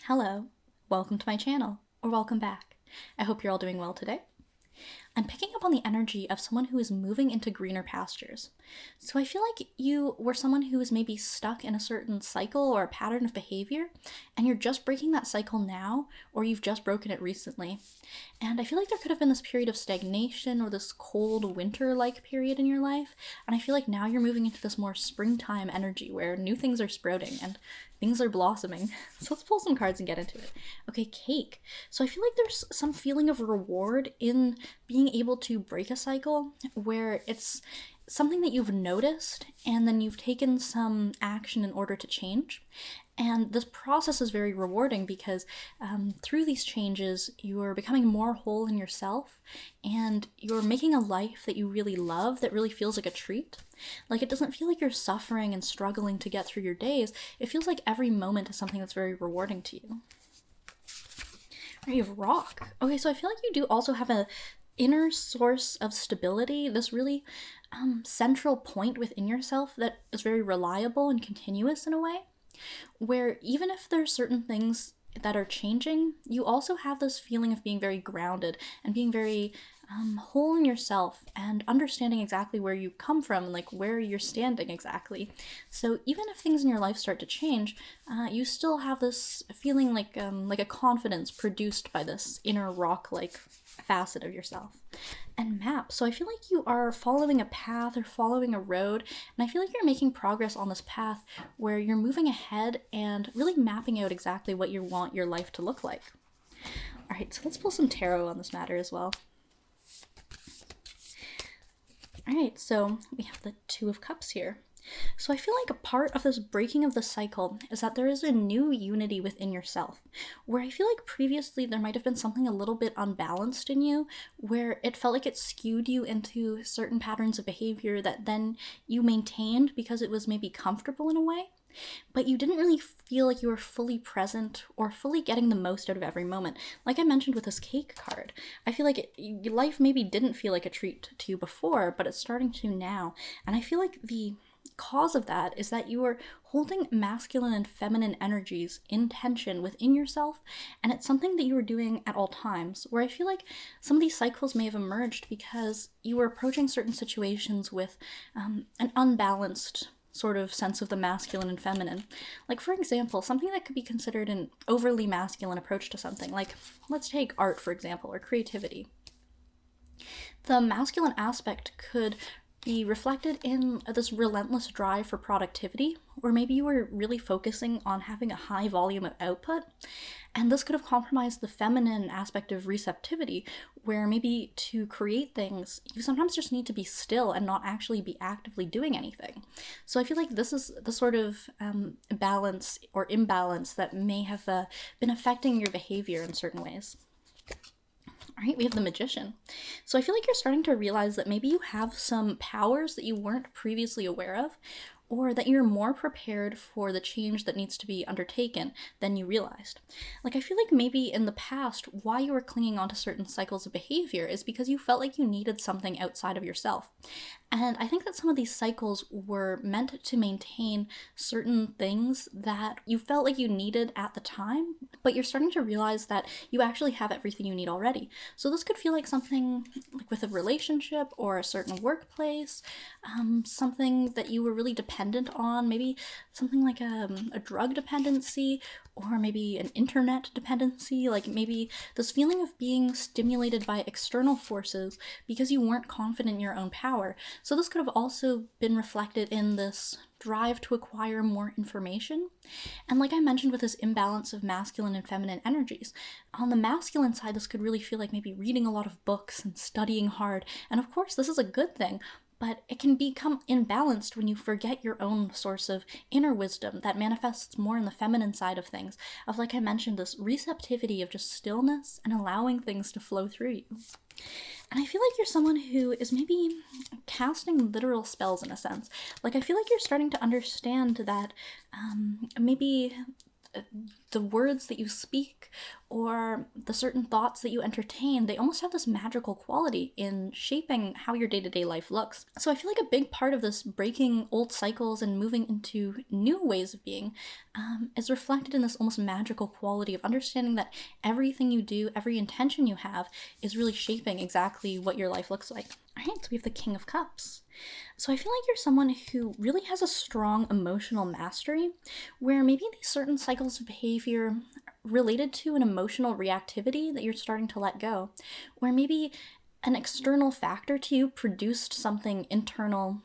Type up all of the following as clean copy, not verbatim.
Hello, welcome to my channel, or welcome back. I hope you're all doing well today. I'm picking up on the energy of someone who is moving into greener pastures. So I feel like you were someone who is maybe stuck in a certain cycle or a pattern of behavior, and you're just breaking that cycle now, or you've just broken it recently. And I feel like there could have been this period of stagnation or this cold winter-like period in your life, and I feel like now you're moving into this more springtime energy where new things are sprouting and things are blossoming. So let's pull some cards and get into it. Okay, cake. So I feel like there's some feeling of reward in being able to break a cycle where it's something that you've noticed and then you've taken some action in order to change. And this process is very rewarding because through these changes, you're becoming more whole in yourself and you're making a life that you really love that really feels like a treat. Like, it doesn't feel like you're suffering and struggling to get through your days. It feels like every moment is something that's very rewarding to you. Right, you have rock. Okay, so I feel like you do also have a inner source of stability, this really central point within yourself that is very reliable and continuous in a way, where even if there's certain things that are changing, you also have this feeling of being very grounded and being very whole in yourself and understanding exactly where you come from, like where you're standing exactly. So even if things in your life start to change, you still have this feeling like a confidence produced by this inner rock-like facet of yourself. And map. So I feel like you are following a path or following a road, and I feel like you're making progress on this path where you're moving ahead and really mapping out exactly what you want your life to look like. All right, so let's pull some tarot on this matter as well. All right, so we have the Two of Cups here. So I feel like a part of this breaking of the cycle is that there is a new unity within yourself, where I feel like previously there might have been something a little bit unbalanced in you, where it felt like it skewed you into certain patterns of behavior that then you maintained because it was maybe comfortable in a way, but you didn't really feel like you were fully present or fully getting the most out of every moment. Like I mentioned with this cake card, I feel like life maybe didn't feel like a treat to you before, but it's starting to now, and I feel like the cause of that is that you are holding masculine and feminine energies in tension within yourself, and it's something that you are doing at all times, where I feel like some of these cycles may have emerged because you were approaching certain situations with an unbalanced sort of sense of the masculine and feminine. Like, for example, something that could be considered an overly masculine approach to something, like let's take art for example, or creativity. The masculine aspect could be reflected in this relentless drive for productivity, or maybe you were really focusing on having a high volume of output, and this could have compromised the feminine aspect of receptivity, where maybe to create things, you sometimes just need to be still and not actually be actively doing anything. So I feel like this is the sort of balance or imbalance that may have been affecting your behavior in certain ways. All right, we have the Magician. So I feel like you're starting to realize that maybe you have some powers that you weren't previously aware of, or that you're more prepared for the change that needs to be undertaken than you realized. Like, I feel like maybe in the past, why you were clinging onto certain cycles of behavior is because you felt like you needed something outside of yourself. And I think that some of these cycles were meant to maintain certain things that you felt like you needed at the time, but you're starting to realize that you actually have everything you need already. So this could feel like something like with a relationship or a certain workplace, something that you were really dependent on, maybe something like a drug dependency, or maybe an internet dependency, like maybe this feeling of being stimulated by external forces because you weren't confident in your own power. So this could have also been reflected in this drive to acquire more information. And like I mentioned with this imbalance of masculine and feminine energies, on the masculine side, this could really feel like maybe reading a lot of books and studying hard. And of course, this is a good thing, but it can become imbalanced when you forget your own source of inner wisdom that manifests more in the feminine side of things, of, like I mentioned, this receptivity of just stillness and allowing things to flow through you. And I feel like you're someone who is maybe casting literal spells in a sense. Like, I feel like you're starting to understand that maybe the words that you speak or the certain thoughts that you entertain, they almost have this magical quality in shaping how your day-to-day life looks. So I feel like a big part of this breaking old cycles and moving into new ways of being is reflected in this almost magical quality of understanding that everything you do, every intention you have, is really shaping exactly what your life looks like. All right, so we have the King of Cups. So I feel like you're someone who really has a strong emotional mastery, where maybe these certain cycles of behavior related to an emotional reactivity that you're starting to let go, where maybe an external factor to you produced something internal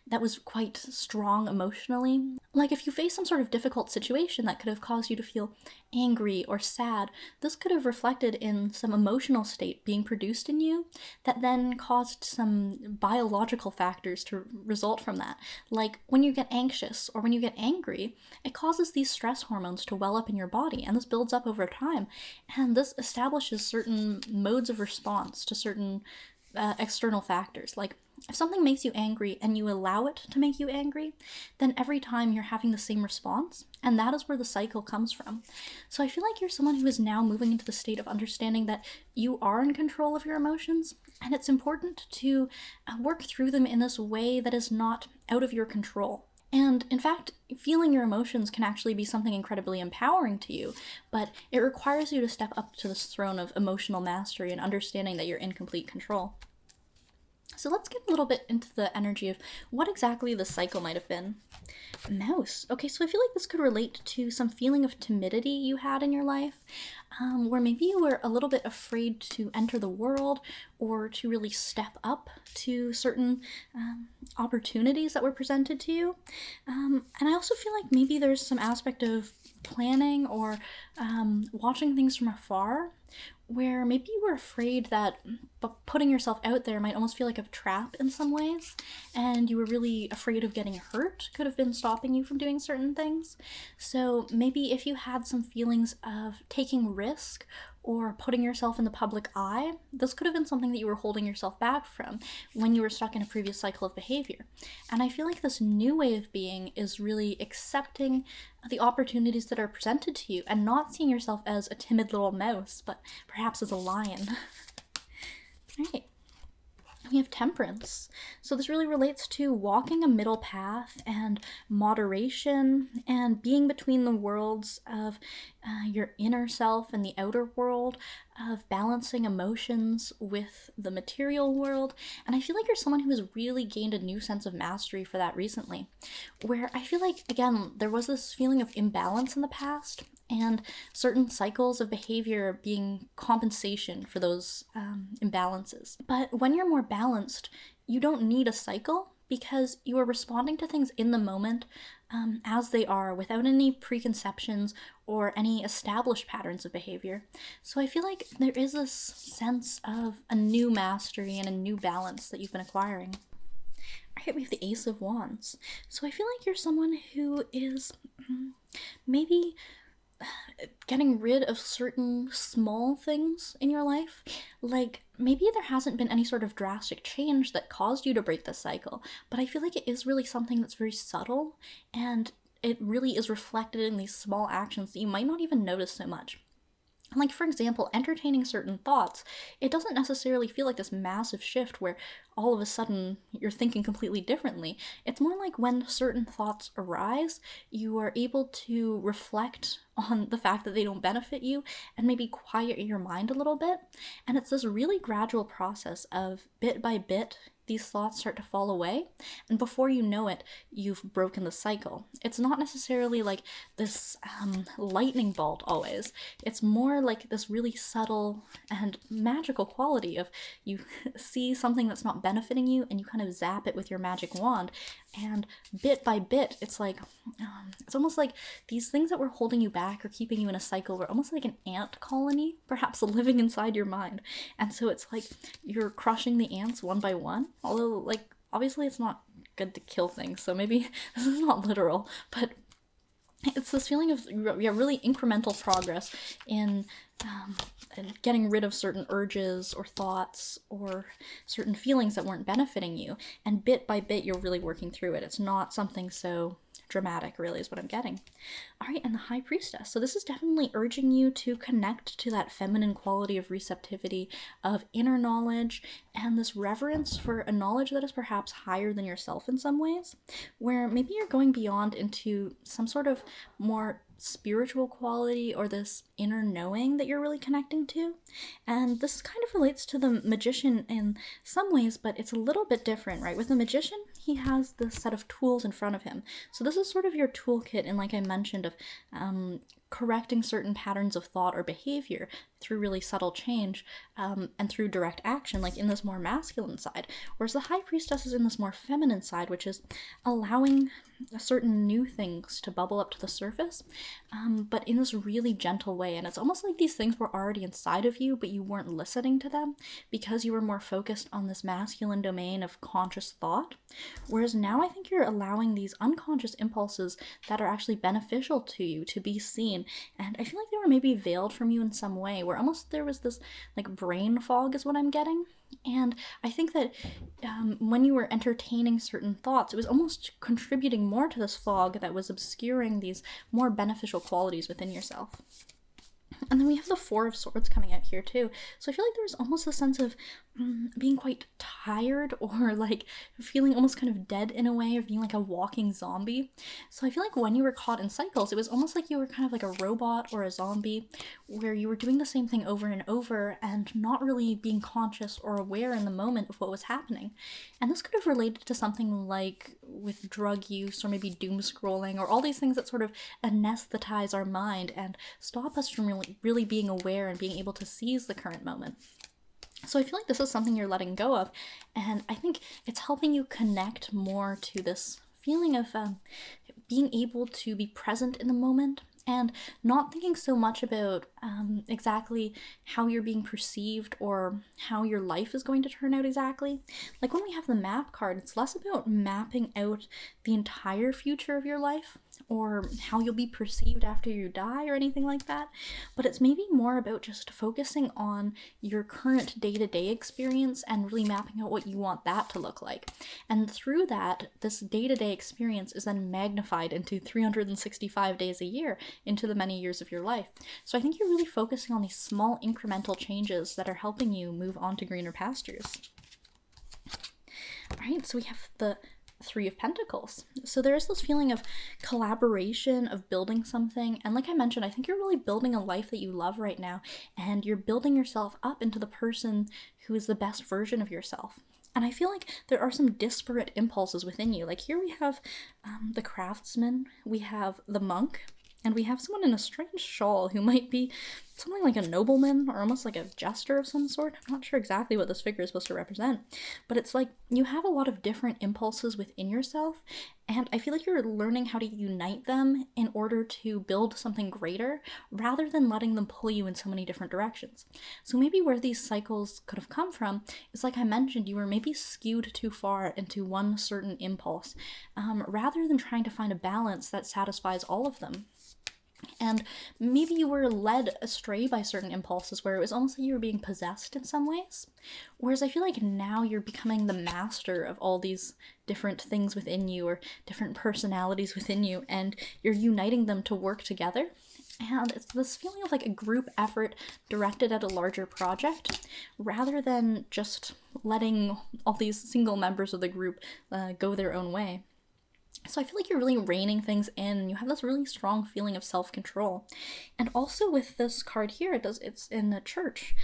that was quite strong emotionally. Like if you face some sort of difficult situation that could have caused you to feel angry or sad, this could have reflected in some emotional state being produced in you that then caused some biological factors to result from that. Like when you get anxious or when you get angry, it causes these stress hormones to well up in your body, and this builds up over time. And this establishes certain modes of response to certain external factors. Like if something makes you angry and you allow it to make you angry, then every time you're having the same response, and that is where the cycle comes from. So I feel like you're someone who is now moving into the state of understanding that you are in control of your emotions, and it's important to work through them in this way that is not out of your control. And in fact, feeling your emotions can actually be something incredibly empowering to you, but it requires you to step up to this throne of emotional mastery and understanding that you're in complete control. So let's get a little bit into the energy of what exactly the cycle might have been. Mouse. Okay, so I feel like this could relate to some feeling of timidity you had in your life, where maybe you were a little bit afraid to enter the world or to really step up to certain opportunities that were presented to you. And I also feel like maybe there's some aspect of planning or watching things from afar, where maybe you were afraid that putting yourself out there might almost feel like a trap in some ways, and you were really afraid of getting hurt could have been stopping you from doing certain things. So maybe if you had some feelings of taking risk or putting yourself in the public eye, this could have been something that you were holding yourself back from when you were stuck in a previous cycle of behavior. And I feel like this new way of being is really accepting the opportunities that are presented to you and not seeing yourself as a timid little mouse, but perhaps as a lion. All right. We have Temperance. So this really relates to walking a middle path and moderation and being between the worlds of your inner self and the outer world, of balancing emotions with the material world. And I feel like you're someone who has really gained a new sense of mastery for that recently, where I feel like, again, there was this feeling of imbalance in the past, and certain cycles of behavior being compensation for those imbalances. But when you're more balanced, you don't need a cycle because you are responding to things in the moment as they are without any preconceptions or any established patterns of behavior. So I feel like there is this sense of a new mastery and a new balance that you've been acquiring. All right, we have the Ace of Wands. So I feel like you're someone who is maybe getting rid of certain small things in your life. Like maybe there hasn't been any sort of drastic change that caused you to break the cycle, but I feel like it is really something that's very subtle, and it really is reflected in these small actions that you might not even notice so much. Like, for example, entertaining certain thoughts, it doesn't necessarily feel like this massive shift where all of a sudden you're thinking completely differently. It's more like when certain thoughts arise, you are able to reflect on the fact that they don't benefit you and maybe quiet your mind a little bit. And it's this really gradual process of bit by bit, these thoughts start to fall away, and before you know it, you've broken the cycle. It's not necessarily like this lightning bolt always. It's more like this really subtle and magical quality of you see something that's not benefiting you and you kind of zap it with your magic wand, and bit by bit, it's like, it's almost like these things that were holding you back or keeping you in a cycle were almost like an ant colony, perhaps living inside your mind. And so it's like you're crushing the ants one by one. Although, like, obviously it's not good to kill things, so maybe this is not literal, but it's this feeling of really incremental progress in getting rid of certain urges or thoughts or certain feelings that weren't benefiting you. And bit by bit, you're really working through it. It's not something so dramatic, really, is what I'm getting. All right, and the High Priestess. So this is definitely urging you to connect to that feminine quality of receptivity, of inner knowledge, and this reverence for a knowledge that is perhaps higher than yourself in some ways, where maybe you're going beyond into some sort of more spiritual quality or this inner knowing that you're really connecting to. And this kind of relates to the magician in some ways, but it's a little bit different, right? With the magician, he has this set of tools in front of him. So this is sort of your toolkit, and like I mentioned, of correcting certain patterns of thought or behavior through really subtle change, and through direct action, like in this more masculine side. Whereas the High Priestess is in this more feminine side, which is allowing certain new things to bubble up to the surface, but in this really gentle way. And it's almost like these things were already inside of you, but you weren't listening to them because you were more focused on this masculine domain of conscious thought. Whereas now I think you're allowing these unconscious impulses that are actually beneficial to you to be seen. And I feel like they were maybe veiled from you in some way, where almost there was this like brain fog, is what I'm getting. And I think that when you were entertaining certain thoughts, it was almost contributing more to this fog that was obscuring these more beneficial qualities within yourself. And then we have the Four of Swords coming out here too. So I feel like there was almost a sense of being quite tired, or like feeling almost kind of dead in a way, of being like a walking zombie. So I feel like when you were caught in cycles, it was almost like you were kind of like a robot or a zombie, where you were doing the same thing over and over and not really being conscious or aware in the moment of what was happening. And this could have related to something like with drug use, or maybe doom scrolling, or all these things that sort of anesthetize our mind and stop us from really being aware and being able to seize the current moment. So I feel like this is something you're letting go of, and I think it's helping you connect more to this feeling of being able to be present in the moment and not thinking so much about exactly how you're being perceived or how your life is going to turn out exactly. Like when we have the map card, it's less about mapping out the entire future of your life or how you'll be perceived after you die or anything like that, but it's maybe more about just focusing on your current day-to-day experience and really mapping out what you want that to look like. And through that, this day-to-day experience is then magnified into 365 days a year, into the many years of your life. So I think you're really focusing on these small incremental changes that are helping you move on to greener pastures. All right, so we have the Three of Pentacles. So there's this feeling of collaboration, of building something. And like I mentioned, I think you're really building a life that you love right now, and you're building yourself up into the person who is the best version of yourself. And I feel like there are some disparate impulses within you. Like here we have the craftsman, we have the monk, and we have someone in a strange shawl who might be something like a nobleman or almost like a jester of some sort. I'm not sure exactly what this figure is supposed to represent, but it's like you have a lot of different impulses within yourself, and I feel like you're learning how to unite them in order to build something greater rather than letting them pull you in so many different directions. So maybe where these cycles could have come from is, like I mentioned, you were maybe skewed too far into one certain impulse, rather than trying to find a balance that satisfies all of them. And maybe you were led astray by certain impulses where it was almost like you were being possessed in some ways. Whereas I feel like now you're becoming the master of all these different things within you, or different personalities within you, and you're uniting them to work together. And it's this feeling of like a group effort directed at a larger project, rather than just letting all these single members of the group go their own way. So I feel like you're really reining things in, and you have this really strong feeling of self-control. And also with this card here, it's in a church,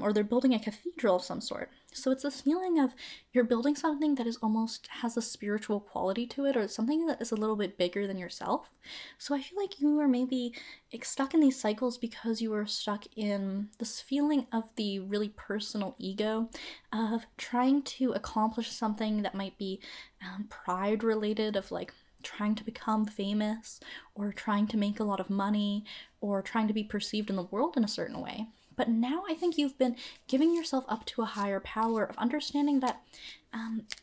or they're building a cathedral of some sort. So it's this feeling of you're building something that is almost has a spiritual quality to it, or something that is a little bit bigger than yourself. So I feel like you are maybe stuck in these cycles because you were stuck in this feeling of the really personal ego, of trying to accomplish something that might be pride related, of like trying to become famous, or trying to make a lot of money, or trying to be perceived in the world in a certain way. But now I think you've been giving yourself up to a higher power of understanding that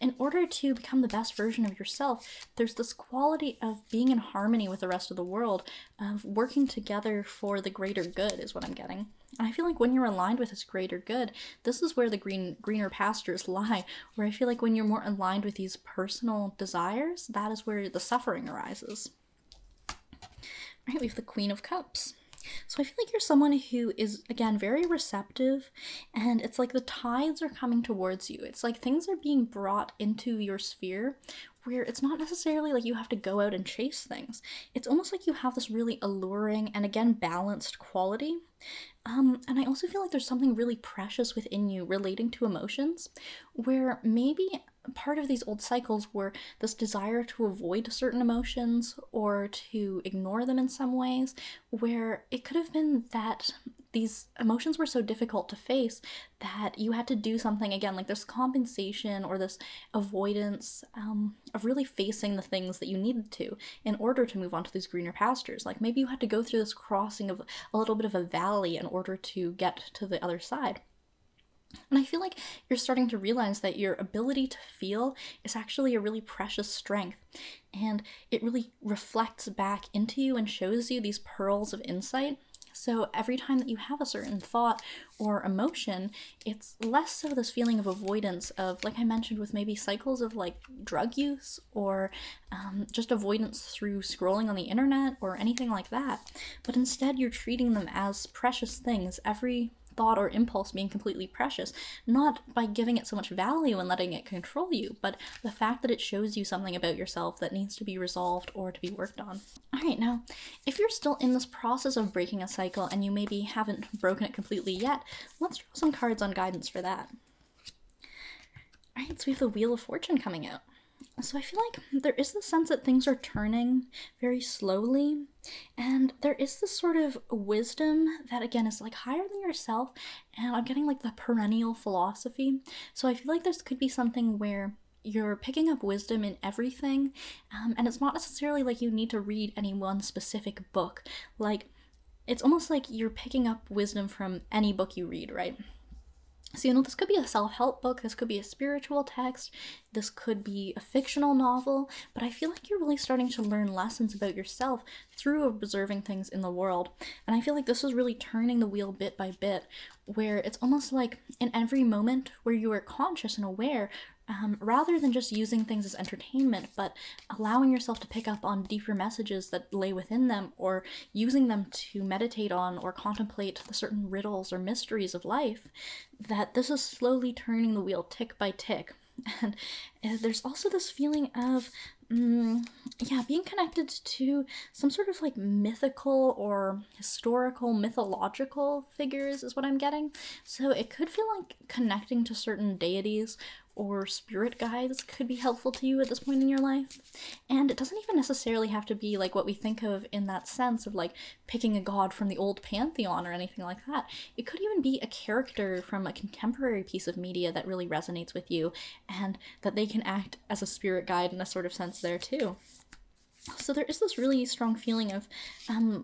in order to become the best version of yourself, there's this quality of being in harmony with the rest of the world, of working together for the greater good, is what I'm getting. And I feel like when you're aligned with this greater good, this is where the greener pastures lie. Where I feel like when you're more aligned with these personal desires, that is where the suffering arises. Right, we have the Queen of Cups. So I feel like you're someone who is, again, very receptive, and it's like the tides are coming towards you. It's like things are being brought into your sphere where it's not necessarily like you have to go out and chase things. It's almost like you have this really alluring and, again, balanced quality. And I also feel like there's something really precious within you relating to emotions, where maybe part of these old cycles were this desire to avoid certain emotions or to ignore them in some ways, where it could have been that these emotions were so difficult to face that you had to do something, again, like this compensation or this avoidance of really facing the things that you needed to in order to move on to these greener pastures. Like maybe you had to go through this crossing of a little bit of a valley in order to get to the other side. And I feel like you're starting to realize that your ability to feel is actually a really precious strength. And it really reflects back into you and shows you these pearls of insight. So every time that you have a certain thought or emotion, it's less so this feeling of avoidance of, like I mentioned, with maybe cycles of like drug use or just avoidance through scrolling on the internet or anything like that. But instead, you're treating them as precious things. Every thought or impulse being completely precious, not by giving it so much value and letting it control you, but the fact that it shows you something about yourself that needs to be resolved or to be worked on. All right, now, if you're still in this process of breaking a cycle and you maybe haven't broken it completely yet, let's draw some cards on guidance for that. All right, so we have the Wheel of Fortune coming out. So I feel like there is the sense that things are turning very slowly, and there is this sort of wisdom that, again, is like higher than yourself, and I'm getting like the perennial philosophy. So I feel like this could be something where you're picking up wisdom in everything, and it's not necessarily like you need to read any one specific book. Like, it's almost like you're picking up wisdom from any book you read, right? So, this could be a self-help book, this could be a spiritual text, this could be a fictional novel, but I feel like you're really starting to learn lessons about yourself through observing things in the world. And I feel like this is really turning the wheel bit by bit, where it's almost like in every moment where you are conscious and aware, rather than just using things as entertainment, but allowing yourself to pick up on deeper messages that lay within them, or using them to meditate on or contemplate the certain riddles or mysteries of life, that this is slowly turning the wheel tick by tick. And there's also this feeling of being connected to some sort of like mythical or historical, mythological figures is what I'm getting. So it could feel like connecting to certain deities or spirit guides could be helpful to you at this point in your life. And it doesn't even necessarily have to be like what we think of in that sense of like picking a god from the old pantheon or anything like that. It could even be a character from a contemporary piece of media that really resonates with you, and that they can act as a spirit guide in a sort of sense there too. So there is this really strong feeling of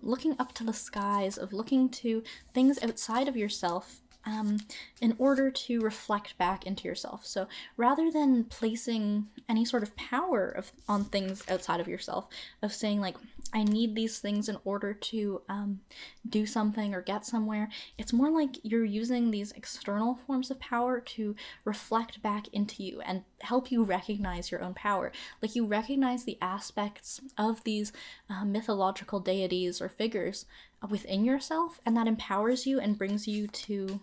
looking up to the skies, of looking to things outside of yourself in order to reflect back into yourself. So rather than placing any sort of power on things outside of yourself, of saying like, I need these things in order to do something or get somewhere, it's more like you're using these external forms of power to reflect back into you and help you recognize your own power. Like you recognize the aspects of these mythological deities or figures within yourself, and that empowers you and brings you to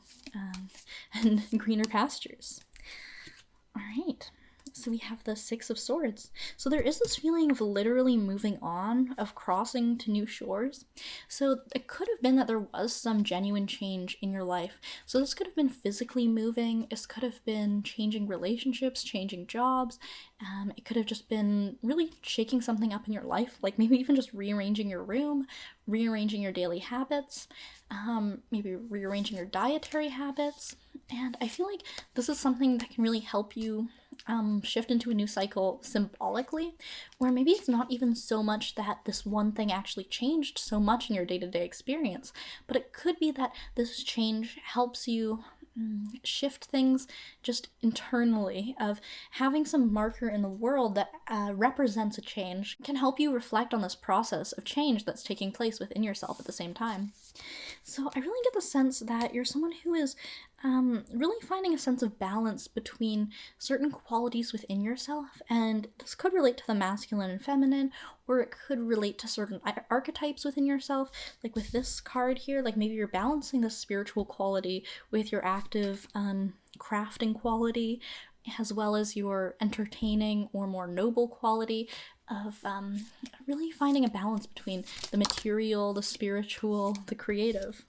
greener pastures. All right. So we have the Six of Swords. So there is this feeling of literally moving on, of crossing to new shores. So it could have been that there was some genuine change in your life. So this could have been physically moving. This could have been changing relationships, changing jobs. It could have just been really shaking something up in your life, like maybe even just rearranging your room, rearranging your daily habits, maybe rearranging your dietary habits. And I feel like this is something that can really help you shift into a new cycle symbolically, where maybe it's not even so much that this one thing actually changed so much in your day to day experience, but it could be that this change helps you shift things just internally, of having some marker in the world that represents a change can help you reflect on this process of change that's taking place within yourself at the same time. So I really get the sense that you're someone who is really finding a sense of balance between certain qualities within yourself, and this could relate to the masculine and feminine, or it could relate to certain archetypes within yourself. Like with this card here, like maybe you're balancing the spiritual quality with your active crafting quality, as well as your entertaining or more noble quality of really finding a balance between the material, the spiritual, the creative.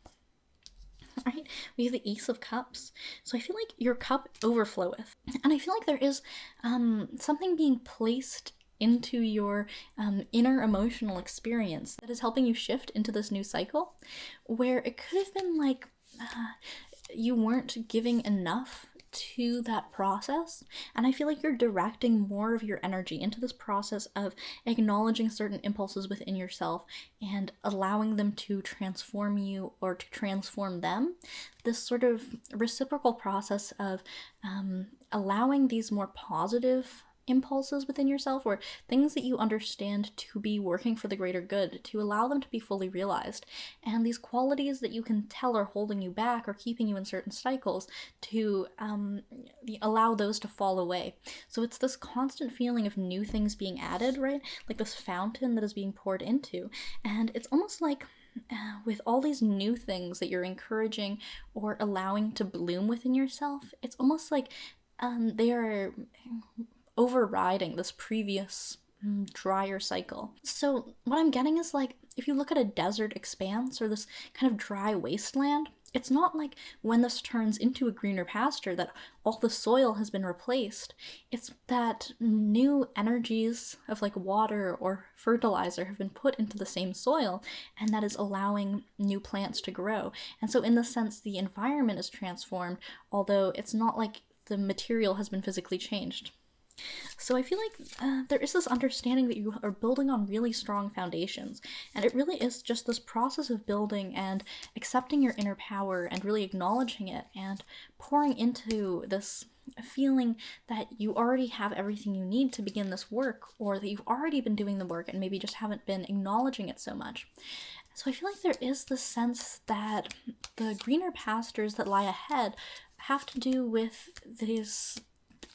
Right? We have the Ace of Cups. So I feel like your cup overfloweth. And I feel like there is something being placed into your inner emotional experience that is helping you shift into this new cycle, where it could have been like you weren't giving enough to that process, and I feel like you're directing more of your energy into this process of acknowledging certain impulses within yourself and allowing them to transform you or to transform them. This sort of reciprocal process of allowing these more positive impulses within yourself, or things that you understand to be working for the greater good, to allow them to be fully realized. And these qualities that you can tell are holding you back or keeping you in certain cycles, to allow those to fall away. So it's this constant feeling of new things being added, right? Like this fountain that is being poured into. And it's almost like with all these new things that you're encouraging or allowing to bloom within yourself, it's almost like they are overriding this previous drier cycle. So what I'm getting is, like, if you look at a desert expanse or this kind of dry wasteland, it's not like when this turns into a greener pasture that all the soil has been replaced. It's that new energies of like water or fertilizer have been put into the same soil, and that is allowing new plants to grow. And so in the sense, the environment is transformed, although it's not like the material has been physically changed. So I feel like there is this understanding that you are building on really strong foundations, and it really is just this process of building and accepting your inner power and really acknowledging it and pouring into this feeling that you already have everything you need to begin this work, or that you've already been doing the work and maybe just haven't been acknowledging it so much. So I feel like there is this sense that the greener pastures that lie ahead have to do with this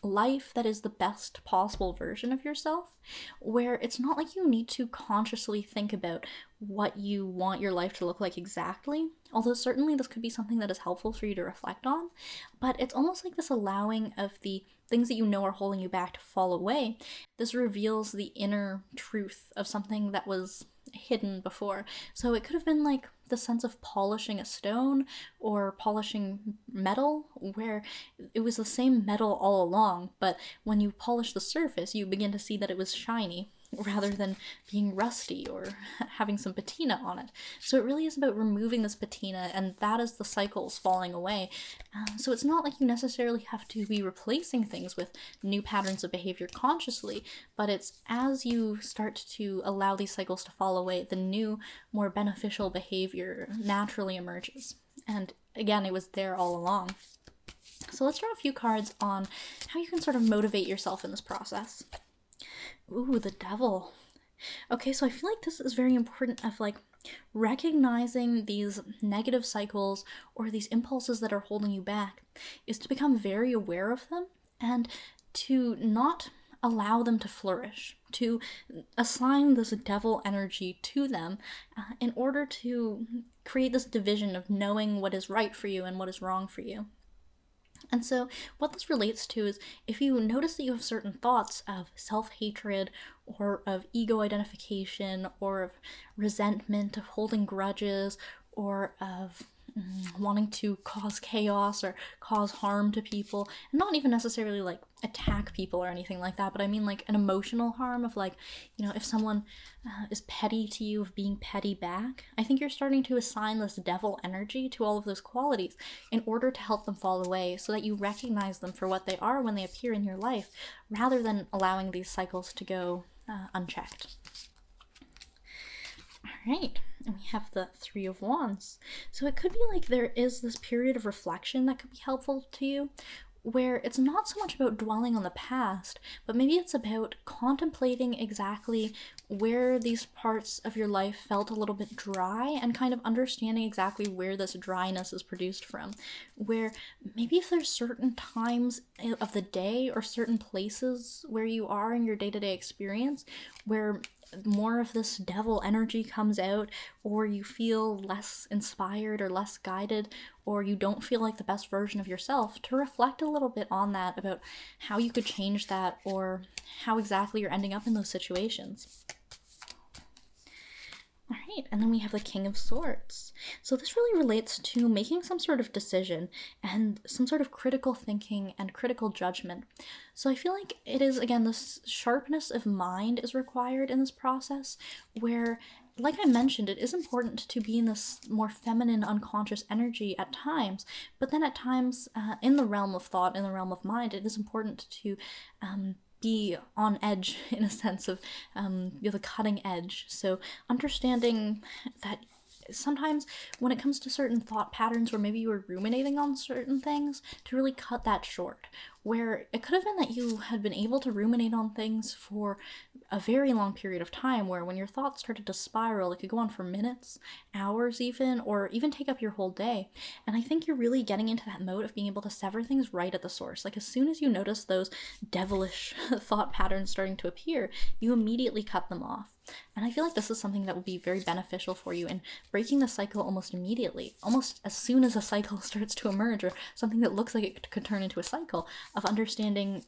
life that is the best possible version of yourself, where it's not like you need to consciously think about what you want your life to look like exactly, although certainly this could be something that is helpful for you to reflect on, but it's almost like this allowing of the things that you know are holding you back to fall away. This reveals the inner truth of something that was hidden before. So it could have been like the sense of polishing a stone or polishing metal, where it was the same metal all along, but when you polish the surface, you begin to see that it was shiny rather than being rusty or having some patina on it. So it really is about removing this patina, and that is the cycles falling away. So it's not like you necessarily have to be replacing things with new patterns of behavior consciously, but it's as you start to allow these cycles to fall away, the new, more beneficial behavior naturally emerges. And again, it was there all along. So let's draw a few cards on how you can sort of motivate yourself in this process. Ooh, the Devil. Okay, so I feel like this is very important, of like recognizing these negative cycles or these impulses that are holding you back, is to become very aware of them and to not allow them to flourish, to assign this devil energy to them in order to create this division of knowing what is right for you and what is wrong for you. And so what this relates to is, if you notice that you have certain thoughts of self-hatred or of ego identification or of resentment, of holding grudges, or of wanting to cause chaos or cause harm to people, and not even necessarily like attack people or anything like that, but I mean like an emotional harm of like, if someone is petty to you, of being petty back. I think you're starting to assign this devil energy to all of those qualities in order to help them fall away, so that you recognize them for what they are when they appear in your life, rather than allowing these cycles to go unchecked. All right, and we have the Three of Wands. So it could be like there is this period of reflection that could be helpful to you, where it's not so much about dwelling on the past, but maybe it's about contemplating exactly where these parts of your life felt a little bit dry, and kind of understanding exactly where this dryness is produced from. Where maybe if there's certain times of the day or certain places where you are in your day-to-day experience where more of this devil energy comes out, or you feel less inspired or less guided, or you don't feel like the best version of yourself, to reflect a little bit on that, about how you could change that, or how exactly you're ending up in those situations. All right, and then we have the King of Swords. So this really relates to making some sort of decision and some sort of critical thinking and critical judgment. So I feel like it is, again, this sharpness of mind is required in this process, where, like I mentioned, it is important to be in this more feminine, unconscious energy at times, but then at times, in the realm of thought, in the realm of mind, it is important to be on edge, in a sense of the cutting edge. So understanding that sometimes when it comes to certain thought patterns where maybe you were ruminating on certain things, to really cut that short, where it could have been that you had been able to ruminate on things for a very long period of time, where when your thoughts started to spiral, it could go on for minutes, hours even, or even take up your whole day. And I think you're really getting into that mode of being able to sever things right at the source. Like as soon as you notice those devilish thought patterns starting to appear, you immediately cut them off. And I feel like this is something that will be very beneficial for you in breaking the cycle almost immediately, almost as soon as a cycle starts to emerge, or something that looks like it could turn into a cycle, of understanding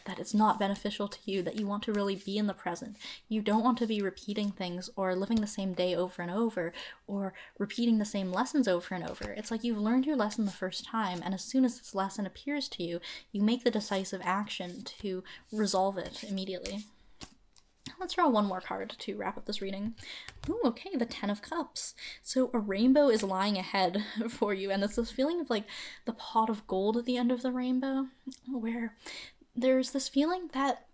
that it's not beneficial to you, that you want to really be in the present. You don't want to be repeating things or living the same day over and over, or repeating the same lessons over and over. It's like you've learned your lesson the first time, and as soon as this lesson appears to you, you make the decisive action to resolve it immediately. Let's draw one more card to wrap up this reading. Ooh, okay, the Ten of Cups. So a rainbow is lying ahead for you, and it's this feeling of like the pot of gold at the end of the rainbow, where there's this feeling that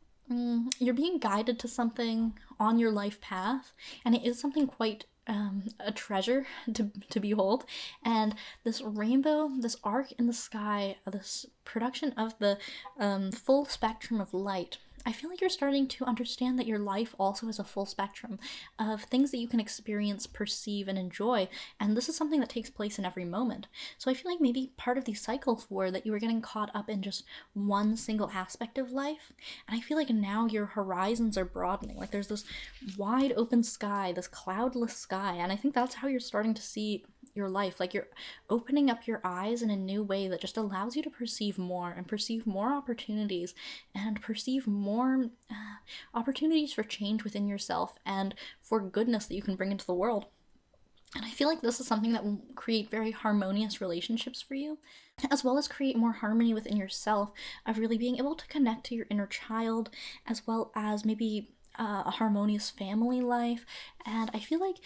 you're being guided to something on your life path, and it is something quite a treasure to behold. And this rainbow, this arc in the sky, this production of the full spectrum of light, I feel like you're starting to understand that your life also has a full spectrum of things that you can experience, perceive, and enjoy, and this is something that takes place in every moment. So I feel like maybe part of these cycles were that you were getting caught up in just one single aspect of life, and I feel like now your horizons are broadening. Like there's this wide open sky, this cloudless sky, and I think that's how you're starting to see your life. Like you're opening up your eyes in a new way that just allows you to perceive more, and perceive more opportunities, and perceive more opportunities for change within yourself, and for goodness that you can bring into the world. And I feel like this is something that will create very harmonious relationships for you, as well as create more harmony within yourself, of really being able to connect to your inner child, as well as maybe a harmonious family life. And I feel like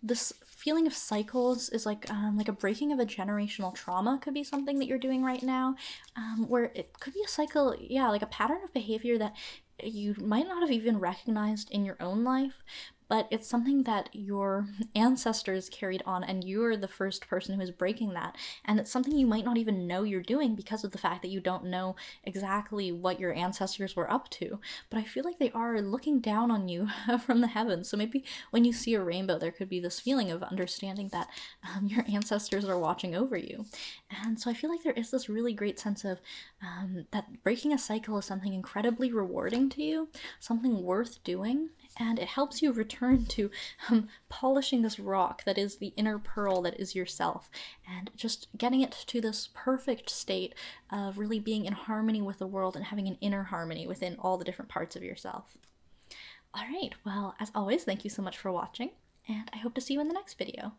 this feeling of cycles is like a breaking of a generational trauma could be something that you're doing right now, where it could be a cycle, yeah, like a pattern of behavior that you might not have even recognized in your own life, but it's something that your ancestors carried on, and you're the first person who is breaking that. And it's something you might not even know you're doing because of the fact that you don't know exactly what your ancestors were up to. But I feel like they are looking down on you from the heavens. So maybe when you see a rainbow, there could be this feeling of understanding that your ancestors are watching over you. And so I feel like there is this really great sense of that breaking a cycle is something incredibly rewarding to you, something worth doing, and it helps you return to polishing this rock that is the inner pearl that is yourself, and just getting it to this perfect state of really being in harmony with the world, and having an inner harmony within all the different parts of yourself. All right, well, as always, thank you so much for watching, and I hope to see you in the next video.